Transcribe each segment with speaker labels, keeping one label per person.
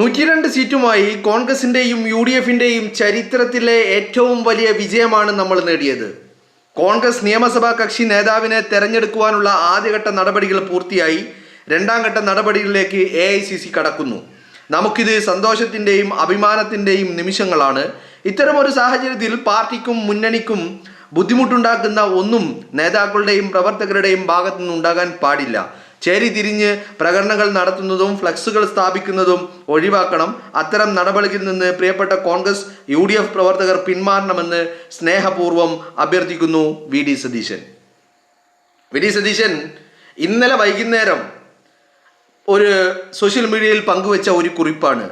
Speaker 1: 102 സീറ്റുമായി കോൺഗ്രസിന്റെയും UDFിന്റെയും ചരിത്രത്തിലെ ഏറ്റവും വലിയ വിജയമാണ് നമ്മൾ നേടിയത്. കോൺഗ്രസ് നിയമസഭാ കക്ഷി നേതാവിനെ തെരഞ്ഞെടുക്കുവാനുള്ള ആദ്യഘട്ട നടപടികൾ പൂർത്തിയായി. രണ്ടാം ഘട്ട നടപടികളിലേക്ക് AICC കടക്കുന്നു. നമുക്കിത് സന്തോഷത്തിൻ്റെയും അഭിമാനത്തിൻ്റെയും നിമിഷങ്ങളാണ്. ഇത്തരമൊരു സാഹചര്യത്തിൽ പാർട്ടിക്കും മുന്നണിക്കും ബുദ്ധിമുട്ടുണ്ടാക്കുന്ന ഒന്നും നേതാക്കളുടെയും പ്രവർത്തകരുടെയും ഭാഗത്തു നിന്നുണ്ടാകാൻ പാടില്ല. ചേരി തിരിഞ്ഞ് പ്രകടനങ്ങൾ നടത്തുന്നതും ഫ്ലക്സുകൾ സ്ഥാപിക്കുന്നതും ഒഴിവാക്കണം. അത്തരം നടപടികളിൽ നിന്ന് പ്രിയപ്പെട്ട കോൺഗ്രസ് UDF പ്രവർത്തകർ പിന്മാറണമെന്ന് സ്നേഹപൂർവ്വം അഭ്യർത്ഥിക്കുന്നു. വി ഡി സതീശൻ ഇന്നലെ വൈകുന്നേരം ഒരു സോഷ്യൽ മീഡിയയിൽ പങ്കുവെച്ച ഒരു കുറിപ്പാണ്.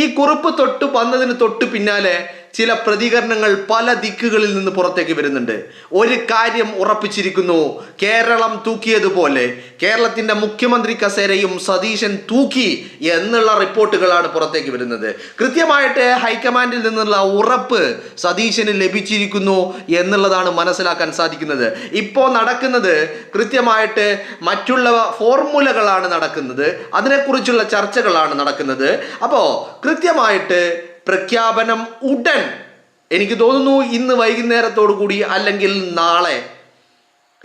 Speaker 1: ഈ കുറിപ്പ് വന്നതിന് തൊട്ട് പിന്നാലെ ചില പ്രതികരണങ്ങൾ പല ദിക്കുകളിൽ നിന്ന് പുറത്തേക്ക് വരുന്നുണ്ട്. ഒരു കാര്യം ഉറപ്പിച്ചിരിക്കുന്നു, കേരളം തൂക്കിയതുപോലെ കേരളത്തിന്റെ മുഖ്യമന്ത്രി കസേരയും സതീശൻ തൂക്കി എന്നുള്ള റിപ്പോർട്ടുകളാണ് പുറത്തേക്ക് വരുന്നത്. കൃത്യമായിട്ട് ഹൈക്കമാൻഡിൽ നിന്നുള്ള ഉറപ്പ് സതീശന് ലഭിച്ചിരിക്കുന്നു എന്നുള്ളതാണ് മനസ്സിലാക്കാൻ സാധിക്കുന്നത്. ഇപ്പോൾ നടക്കുന്നത് കൃത്യമായിട്ട് മറ്റുള്ള ഫോർമുലകളാണ് നടക്കുന്നത്, അതിനെക്കുറിച്ചുള്ള ചർച്ചകളാണ് നടക്കുന്നത്. അപ്പോൾ കൃത്യമായിട്ട് പ്രഖ്യാപനം ഉടൻ, എനിക്ക് തോന്നുന്നു ഇന്ന് വൈകുന്നേരത്തോടു കൂടി അല്ലെങ്കിൽ നാളെ,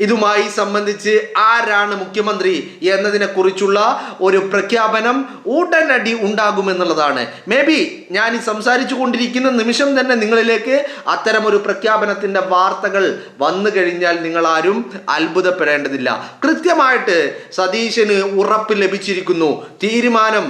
Speaker 1: ഇതുമായി സംബന്ധിച്ച് ആരാണ് മുഖ്യമന്ത്രി എന്നതിനെ കുറിച്ചുള്ള ഒരു പ്രഖ്യാപനം ഉടനടി ഉണ്ടാകുമെന്നുള്ളതാണ്. മേ ബി ഞാൻ ഈ സംസാരിച്ചു കൊണ്ടിരിക്കുന്ന നിമിഷം തന്നെ നിങ്ങളിലേക്ക് അത്തരമൊരു പ്രഖ്യാപനത്തിന്റെ വാർത്തകൾ വന്നു കഴിഞ്ഞാൽ നിങ്ങൾ ആരും അത്ഭുതപ്പെടേണ്ടതില്ല. കൃത്യമായിട്ട് സതീശന് ഉറപ്പ് ലഭിച്ചിരിക്കുന്നു. തീരുമാനം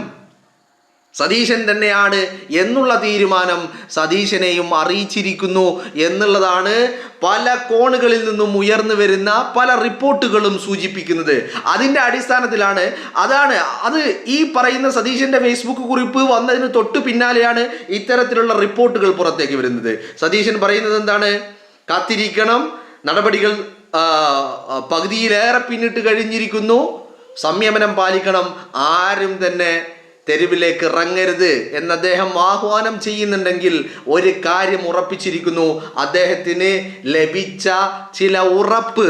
Speaker 1: സതീശൻ തന്നെയാണ് എന്നുള്ള തീരുമാനം സതീശനെയും അറിയിച്ചിരിക്കുന്നു എന്നുള്ളതാണ് പല കോണുകളിൽ നിന്നും ഉയർന്നു വരുന്ന പല റിപ്പോർട്ടുകളും സൂചിപ്പിക്കുന്നത്. അതിൻ്റെ അടിസ്ഥാനത്തിലാണ് അത് ഈ പറയുന്ന സതീശന്റെ ഫേസ്ബുക്ക് കുറിപ്പ് വന്നതിന് തൊട്ട് പിന്നാലെയാണ് ഇത്തരത്തിലുള്ള റിപ്പോർട്ടുകൾ പുറത്തേക്ക് വരുന്നത്. സതീശൻ പറയുന്നത് എന്താണ്? കാത്തിരിക്കണം, നടപടികൾ പകുതിയിലേറെ പിന്നിട്ട് കഴിഞ്ഞിരിക്കുന്നു, സംയമനം പാലിക്കണം, ആരും തന്നെ തെരുവിലേക്ക് ഇറങ്ങരുത് എന്ന് അദ്ദേഹം ആഹ്വാനം ചെയ്യുന്നുണ്ടെങ്കിൽ ഒരു കാര്യം ഉറപ്പിച്ചിരിക്കുന്നു, അദ്ദേഹത്തിന് ലഭിച്ച ചില ഉറപ്പ്,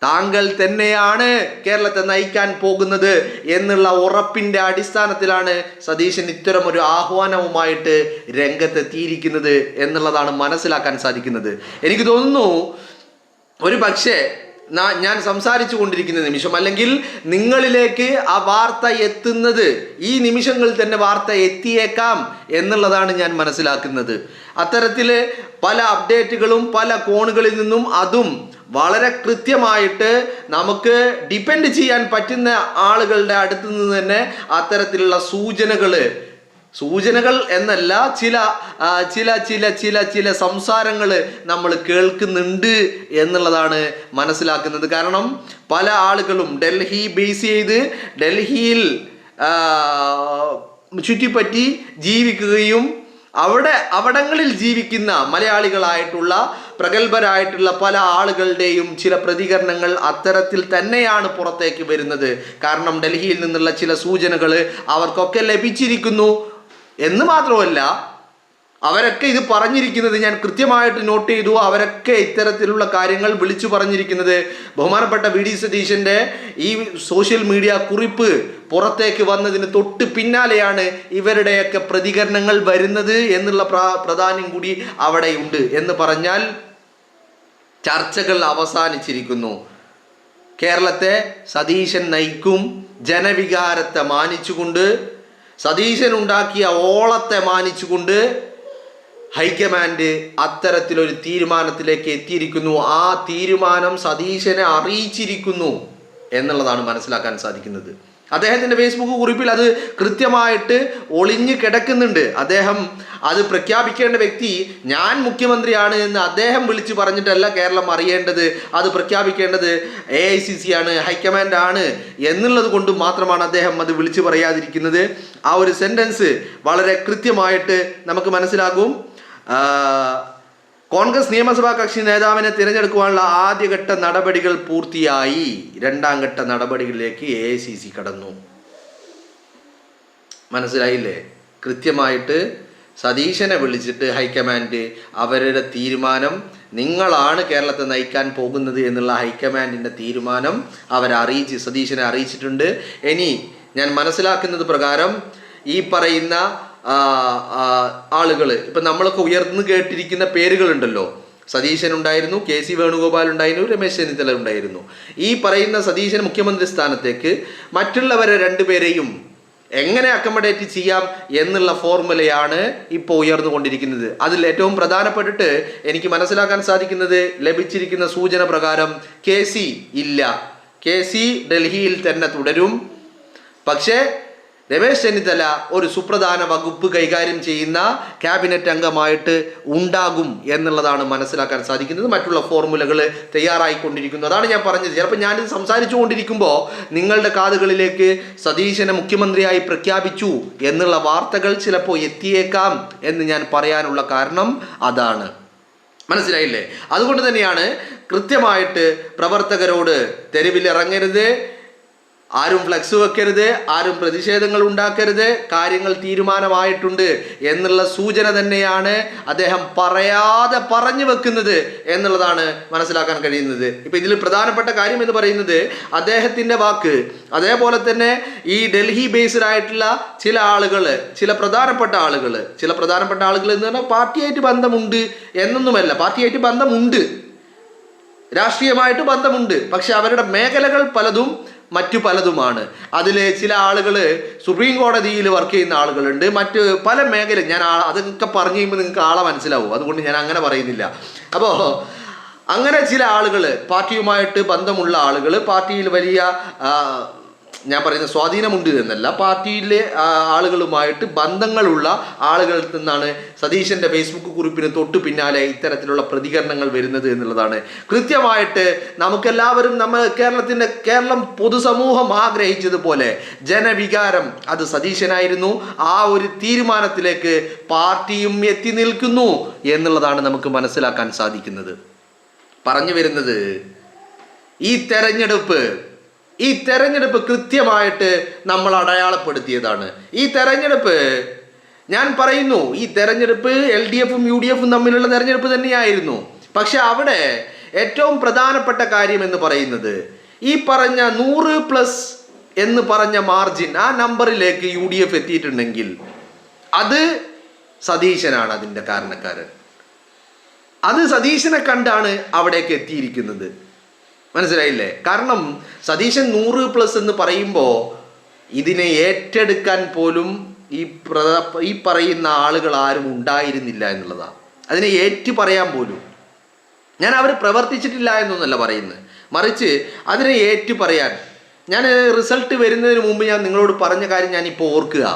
Speaker 1: താങ്കൾ തന്നെയാണ് കേരളത്തെ നയിക്കാൻ പോകുന്നത് എന്നുള്ള ഉറപ്പിന്റെ അടിസ്ഥാനത്തിലാണ് സതീശൻ ഇത്തരം ഒരു ആഹ്വാനവുമായിട്ട് രംഗത്തെത്തിയിരിക്കുന്നത് എന്നുള്ളതാണ് മനസ്സിലാക്കാൻ സാധിക്കുന്നത്. എനിക്ക് തോന്നുന്നു ഒരു പക്ഷേ ഞാൻ സംസാരിച്ചു കൊണ്ടിരിക്കുന്ന നിമിഷം, അല്ലെങ്കിൽ നിങ്ങളിലേക്ക് ആ വാർത്ത എത്തുന്നത് ഈ നിമിഷങ്ങളിൽ തന്നെ വാർത്ത എത്തിയേക്കാം എന്നുള്ളതാണ് ഞാൻ മനസ്സിലാക്കുന്നത്. അത്തരത്തിൽ പല അപ്ഡേറ്റുകളും പല കോണുകളിൽ നിന്നും, അതും വളരെ കൃത്യമായിട്ട് നമുക്ക് ഡിപ്പെൻഡ് ചെയ്യാൻ പറ്റുന്ന ആളുകളുടെ അടുത്ത് നിന്ന് തന്നെ അത്തരത്തിലുള്ള സൂചനകൾ എന്നല്ല, ചില സംസാരങ്ങൾ നമ്മൾ കേൾക്കുന്നുണ്ട് എന്നുള്ളതാണ് മനസ്സിലാക്കുന്നത്. കാരണം പല ആളുകളും ഡൽഹി ബേസ് ചെയ്ത് ഡൽഹിയിൽ ചുറ്റിപ്പറ്റി ജീവിക്കുകയും അവിടങ്ങളിൽ ജീവിക്കുന്ന മലയാളികളായിട്ടുള്ള പ്രഗത്ഭരായിട്ടുള്ള പല ആളുകളുടെയും ചില പ്രതികരണങ്ങൾ അത്തരത്തിൽ തന്നെയാണ് പുറത്തേക്ക് വരുന്നത്. കാരണം ഡൽഹിയിൽ നിന്നുള്ള ചില സൂചനകൾ അവർക്കൊക്കെ ലഭിച്ചിരിക്കുന്നു എന്ന് മാത്രമല്ല, അവരൊക്കെ ഇത് പറഞ്ഞിരിക്കുന്നത് ഞാൻ കൃത്യമായിട്ട് നോട്ട് ചെയ്തു. അവരൊക്കെ ഇത്തരത്തിലുള്ള കാര്യങ്ങൾ വിളിച്ചു പറഞ്ഞിരിക്കുന്നത് ബഹുമാനപ്പെട്ട വി ഡി സതീശന്റെ ഈ സോഷ്യൽ മീഡിയ കുറിപ്പ് പുറത്തേക്ക് വന്നതിന് തൊട്ട് പിന്നാലെയാണ് ഇവരുടെയൊക്കെ പ്രതികരണങ്ങൾ വരുന്നത് എന്നുള്ള പ്രാധാന്യം കൂടി അവിടെയുണ്ട്. എന്ന് പറഞ്ഞാൽ ചർച്ചകൾ അവസാനിച്ചിരിക്കുന്നു. കേരളത്തെ സതീശൻ നയിക്കും. ജനവികാരത്തെ മാനിച്ചുകൊണ്ട്, സതീശൻ ഉണ്ടാക്കിയ ഓളത്തെ മാനിച്ചുകൊണ്ട് ഹൈക്കമാൻഡ് അത്തരത്തിലൊരു തീരുമാനത്തിലേക്ക് എത്തിയിരിക്കുന്നു. ആ തീരുമാനം സതീശനെ അറിയിച്ചിരിക്കുന്നു എന്നുള്ളതാണ് മനസ്സിലാക്കാൻ സാധിക്കുന്നത്. അദ്ദേഹത്തിൻ്റെ ഫേസ്ബുക്ക് കുറിപ്പിൽ അത് കൃത്യമായിട്ട് ഒളിഞ്ഞു കിടക്കുന്നുണ്ട്. അദ്ദേഹം അത് പ്രഖ്യാപിക്കേണ്ട വ്യക്തി ഞാൻ മുഖ്യമന്ത്രിയാണ് എന്ന് അദ്ദേഹം വിളിച്ചു പറഞ്ഞിട്ടല്ല കേരളം അറിയേണ്ടത്. അത് പ്രഖ്യാപിക്കേണ്ടത് AICC ആണ്, ഹൈക്കമാൻഡ് ആണ് എന്നുള്ളത് കൊണ്ട് മാത്രമാണ് അദ്ദേഹം അത് വിളിച്ചു പറയാതിരിക്കുന്നത്. ആ ഒരു സെൻറ്റൻസ് വളരെ കൃത്യമായിട്ട് നമുക്ക് മനസ്സിലാകും. കോൺഗ്രസ് നിയമസഭാ കക്ഷി നേതാവിനെ തിരഞ്ഞെടുക്കുവാനുള്ള ആദ്യഘട്ട നടപടികൾ പൂർത്തിയായി. രണ്ടാം ഘട്ട നടപടികളിലേക്ക് AICC കടന്നു. മനസ്സിലായില്ലേ? കൃത്യമായിട്ട് സതീശനെ വിളിച്ചിട്ട് ഹൈക്കമാൻഡ് അവരുടെ തീരുമാനം, നിങ്ങളാണ് കേരളത്തെ നയിക്കാൻ പോകുന്നത് എന്നുള്ള ഹൈക്കമാൻഡിൻ്റെ തീരുമാനം സതീശനെ അറിയിച്ചിട്ടുണ്ട്. ഇനി ഞാൻ മനസ്സിലാക്കുന്നത് പ്രകാരം ഈ പറയുന്ന ആളുകൾ, ഇപ്പം നമ്മളൊക്കെ ഉയർന്നു കേട്ടിരിക്കുന്ന പേരുകളുണ്ടല്ലോ, സതീശൻ ഉണ്ടായിരുന്നു, KC വേണുഗോപാൽ ഉണ്ടായിരുന്നു, രമേശ് ചെന്നിത്തല ഉണ്ടായിരുന്നു. ഈ പറയുന്ന സതീശൻ മുഖ്യമന്ത്രി സ്ഥാനത്തേക്ക് മറ്റുള്ളവരെ രണ്ടുപേരെയും എങ്ങനെ അക്കമഡേറ്റ് ചെയ്യാം എന്നുള്ള ഫോർമുലയാണ് ഇപ്പോൾ ഉയർന്നുകൊണ്ടിരിക്കുന്നത്. അതിൽ ഏറ്റവും പ്രധാനപ്പെട്ടിട്ട് എനിക്ക് മനസ്സിലാക്കാൻ സാധിക്കുന്നത്, ലഭിച്ചിരിക്കുന്ന സൂചന പ്രകാരം KC ഇല്ല, KC ഡൽഹിയിൽ തന്നെ തുടരും. പക്ഷേ രമേശ് ചെന്നിത്തല ഒരു സുപ്രധാന വകുപ്പ് കൈകാര്യം ചെയ്യുന്ന ക്യാബിനറ്റ് അംഗമായിട്ട് ഉണ്ടാകും എന്നുള്ളതാണ് മനസ്സിലാക്കാൻ സാധിക്കുന്നത്. മറ്റുള്ള ഫോർമുലകൾ തയ്യാറായിക്കൊണ്ടിരിക്കുന്നു. അതാണ് ഞാൻ പറഞ്ഞത്. ചിലപ്പോൾ ഞാനിത് സംസാരിച്ചു കൊണ്ടിരിക്കുമ്പോൾ നിങ്ങളുടെ കാതുകളിലേക്ക് സതീശനെ മുഖ്യമന്ത്രിയായി പ്രഖ്യാപിച്ചു എന്നുള്ള വാർത്തകൾ ചിലപ്പോൾ എത്തിയേക്കാം എന്ന് ഞാൻ പറയാനുള്ള കാരണം അതാണ്. മനസ്സിലായില്ലേ? അതുകൊണ്ട് തന്നെയാണ് കൃത്യമായിട്ട് പ്രവർത്തകരോട് തെരുവിലിറങ്ങരുത്, ആരും ഫ്ലെക്സ് വെക്കരുത്, ആരും പ്രതിഷേധങ്ങൾ ഉണ്ടാക്കരുത്, കാര്യങ്ങൾ തീരുമാനമായിട്ടുണ്ട് എന്നുള്ള സൂചന തന്നെയാണ് അദ്ദേഹം പറയാതെ പറഞ്ഞു വെക്കുന്നത് എന്നുള്ളതാണ് മനസ്സിലാക്കാൻ കഴിയുന്നത്. ഇപ്പം ഇതിൽ പ്രധാനപ്പെട്ട കാര്യം എന്ന് പറയുന്നത് അദ്ദേഹത്തിൻ്റെ വാക്ക്, അതേപോലെ തന്നെ ഈ ഡൽഹി ബേസ്ഡ് ആയിട്ടുള്ള ചില ആളുകൾ, ചില പ്രധാനപ്പെട്ട ആളുകൾ എന്ന് പറഞ്ഞാൽ പാർട്ടിയായിട്ട് ബന്ധമുണ്ട് എന്നൊന്നുമല്ല, പാർട്ടിയായിട്ട് ബന്ധമുണ്ട്, രാഷ്ട്രീയമായിട്ട് ബന്ധമുണ്ട്, പക്ഷെ അവരുടെ മേഖലകൾ പലതും മറ്റു പലതുമാണ്. അതിൽ ചില ആളുകൾ സുപ്രീം കോടതിയിൽ വർക്ക് ചെയ്യുന്ന ആളുകളുണ്ട്, മറ്റ് പല മേഖല, ഞാൻ അതൊക്കെ പറഞ്ഞു കഴിയുമ്പോൾ നിങ്ങൾക്ക് ആളെ മനസ്സിലാവും, അതുകൊണ്ട് ഞാൻ അങ്ങനെ പറയുന്നില്ല. അപ്പോൾ അങ്ങനെ ചില ആളുകൾ, പാർട്ടിയുമായിട്ട് ബന്ധമുള്ള ആളുകൾ, പാർട്ടിയിൽ വലിയ ഞാൻ പറയുന്ന സ്വാധീനമുണ്ട് എന്നല്ല, പാർട്ടിയിലെ ആളുകളുമായിട്ട് ബന്ധങ്ങളുള്ള ആളുകളിൽ നിന്നാണ് സതീശൻ്റെ ഫേസ്ബുക്ക് കുറിപ്പിന് തൊട്ടു പിന്നാലെ ഇത്തരത്തിലുള്ള പ്രതികരണങ്ങൾ വരുന്നത് എന്നുള്ളതാണ്. കൃത്യമായിട്ട് നമുക്കെല്ലാവരും കേരളം പൊതുസമൂഹം ആഗ്രഹിച്ചതുപോലെ ജനവികാരം അത് സതീശനായിരുന്നു. ആ ഒരു തീരുമാനത്തിലേക്ക് പാർട്ടിയും എത്തി നിൽക്കുന്നു എന്നുള്ളതാണ് നമുക്ക് മനസ്സിലാക്കാൻ സാധിക്കുന്നത്. പറഞ്ഞു വരുന്നത്, ഈ തെരഞ്ഞെടുപ്പ് കൃത്യമായിട്ട് നമ്മൾ അടയാളപ്പെടുത്തിയതാണ്. ഈ തെരഞ്ഞെടുപ്പ്, ഞാൻ പറയുന്നു, ഈ തെരഞ്ഞെടുപ്പ് LDFും UDFും തമ്മിലുള്ള തെരഞ്ഞെടുപ്പ് തന്നെയായിരുന്നു. പക്ഷെ അവിടെ ഏറ്റവും പ്രധാനപ്പെട്ട കാര്യം എന്ന് പറയുന്നത്, ഈ പറഞ്ഞ 100+ എന്ന് പറഞ്ഞ മാർജിൻ, ആ നമ്പറിലേക്ക് UDF എത്തിയിട്ടുണ്ടെങ്കിൽ അത് സതീശനാണ് അതിൻ്റെ കാരണക്കാരൻ. അത് സതീശനെ കണ്ടാണ് അവിടേക്ക് എത്തിയിരിക്കുന്നത്. മനസ്സിലായില്ലേ? കാരണം സതീശൻ 100+ എന്ന് പറയുമ്പോൾ ഇതിനെ ഏറ്റെടുക്കാൻ പോലും ഈ പറയുന്ന ആളുകൾ ആരും ഉണ്ടായിരുന്നില്ല എന്നുള്ളതാണ്. അതിനെ ഏറ്റു പറയാൻ പോലും, ഞാൻ അവർ പ്രവർത്തിച്ചിട്ടില്ല എന്നൊന്നല്ല പറയുന്നത്, മറിച്ച് അതിനെ ഏറ്റു പറയാൻ, ഞാൻ റിസൾട്ട് വരുന്നതിന് മുമ്പ് ഞാൻ നിങ്ങളോട് പറഞ്ഞ കാര്യം ഞാനിപ്പോൾ ഓർക്കുക.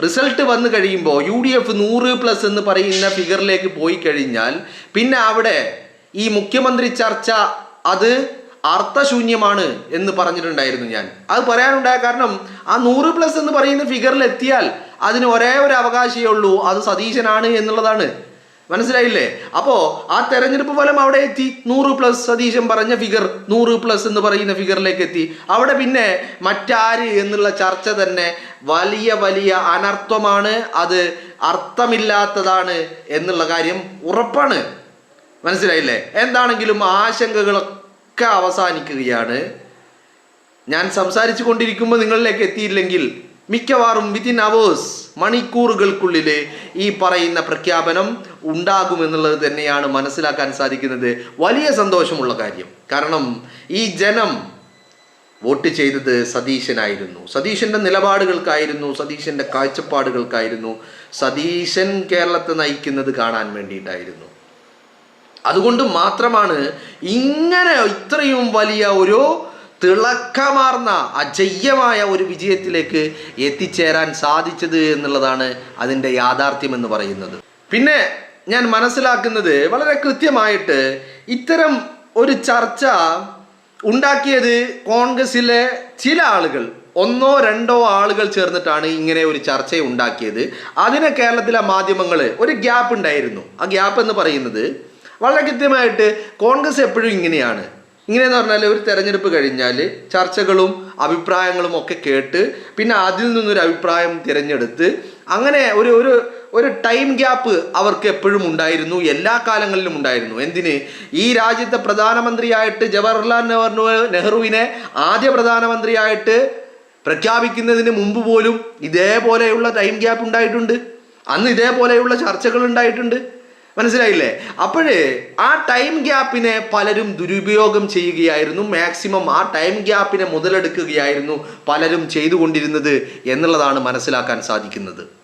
Speaker 1: റിസൾട്ട് വന്നു കഴിയുമ്പോൾ UDF 100+ എന്ന് പറയുന്ന ഫിഗറിലേക്ക് പോയി കഴിഞ്ഞാൽ പിന്നെ അവിടെ ഈ മുഖ്യമന്ത്രി ചർച്ച അത് അർത്ഥശൂന്യമാണ് എന്ന് പറഞ്ഞിട്ടുണ്ടായിരുന്നു ഞാൻ. അത് പറയാനുണ്ടായ കാരണം, ആ 100+ എന്ന് പറയുന്ന ഫിഗറിൽ എത്തിയാൽ അതിന് ഒരേ ഒരു അവകാശമേ ഉള്ളൂ, അത് സതീശനാണ് എന്നുള്ളതാണ്. മനസ്സിലായില്ലേ? അപ്പോൾ ആ തെരഞ്ഞെടുപ്പ് ഫലം അവിടെ എത്തി. 100+, സതീശൻ പറഞ്ഞ ഫിഗർ 100+ എന്ന് പറയുന്ന ഫിഗറിലേക്ക് എത്തി. അവിടെ പിന്നെ മറ്റാര് എന്നുള്ള ചർച്ച തന്നെ വലിയ വലിയ അനർത്ഥമാണ്, അത് അർത്ഥമില്ലാത്തതാണ് എന്നുള്ള കാര്യം ഉറപ്പാണ്. മനസ്സിലായില്ലേ? എന്താണെങ്കിലും ആശങ്കകളൊക്കെ അവസാനിക്കുകയാണ്. ഞാൻ സംസാരിച്ചു കൊണ്ടിരിക്കുമ്പോൾ നിങ്ങളിലേക്ക് എത്തിയില്ലെങ്കിൽ മിക്കവാറും വിത്തിൻ അവേഴ്സ്, മണിക്കൂറുകൾക്കുള്ളിൽ ഈ പറയുന്ന പ്രഖ്യാപനം ഉണ്ടാകുമെന്നുള്ളത് തന്നെയാണ് മനസ്സിലാക്കാൻ സാധിക്കുന്നത്. വലിയ സന്തോഷമുള്ള കാര്യം. കാരണം ഈ ജനം വോട്ട് ചെയ്തത് സതീശനായിരുന്നു, സതീശൻ്റെ നിലപാടുകൾക്കായിരുന്നു, സതീശൻ്റെ കാഴ്ചപ്പാടുകൾക്കായിരുന്നു, സതീശൻ കേരളത്തെ നയിക്കുന്നത് കാണാൻ വേണ്ടിയിട്ടായിരുന്നു. അതുകൊണ്ട് മാത്രമാണ് ഇങ്ങനെ ഇത്രയും വലിയ ഒരു തിളക്കമാർന്ന അജയ്യമായ ഒരു വിജയത്തിലേക്ക് എത്തിച്ചേരാൻ സാധിച്ചത് എന്നുള്ളതാണ് അതിൻ്റെ യാഥാർത്ഥ്യം എന്ന് പറയുന്നത്. പിന്നെ ഞാൻ മനസ്സിലാക്കുന്നത്, വളരെ കൃത്യമായിട്ട് ഇത്തരം ഒരു ചർച്ച ഉണ്ടാക്കിയത് കോൺഗ്രസിലെ ചില ആളുകൾ, 1-2 ആളുകൾ ചേർന്നിട്ടാണ് ഇങ്ങനെ ഒരു ചർച്ച ഉണ്ടാക്കിയത്. അതിന് കേരളത്തിലെ മാധ്യമങ്ങൾ ഒരു ഗ്യാപ്പ് ഉണ്ടായിരുന്നു. ആ ഗ്യാപ്പ് എന്ന് പറയുന്നത് വളരെ കൃത്യമായിട്ട് കോൺഗ്രസ് എപ്പോഴും ഇങ്ങനെയെന്ന് പറഞ്ഞാൽ, ഒരു തെരഞ്ഞെടുപ്പ് കഴിഞ്ഞാൽ ചർച്ചകളും അഭിപ്രായങ്ങളും ഒക്കെ കേട്ട് പിന്നെ അതിൽ നിന്നൊരു അഭിപ്രായം തിരഞ്ഞെടുത്ത് അങ്ങനെ ഒരു ടൈം ഗ്യാപ്പ് അവർക്ക് എപ്പോഴും ഉണ്ടായിരുന്നു, എല്ലാ കാലങ്ങളിലും ഉണ്ടായിരുന്നു. എന്തിന്? ഈ രാജ്യത്തെ പ്രധാനമന്ത്രിയായിട്ട് ജവഹർലാൽ നെഹ്റുവിനെ ആദ്യ പ്രധാനമന്ത്രിയായിട്ട് പ്രഖ്യാപിക്കുന്നതിന് മുമ്പ് പോലും ഇതേപോലെയുള്ള ടൈം ഗ്യാപ്പ് ഉണ്ടായിട്ടുണ്ട്. അന്ന് ഇതേപോലെയുള്ള ചർച്ചകൾ ഉണ്ടായിട്ടുണ്ട്. മനസ്സിലായില്ലേ? അപ്പോഴേ ആ ടൈം ഗ്യാപ്പിനെ പലരും ദുരുപയോഗം ചെയ്യുകയായിരുന്നു. മാക്സിമം ആ ടൈം ഗ്യാപ്പിനെ മുതലെടുക്കുകയായിരുന്നു പലരും ചെയ്തുകൊണ്ടിരുന്നത് എന്നുള്ളതാണ് മനസ്സിലാക്കാൻ സാധിക്കുന്നത്.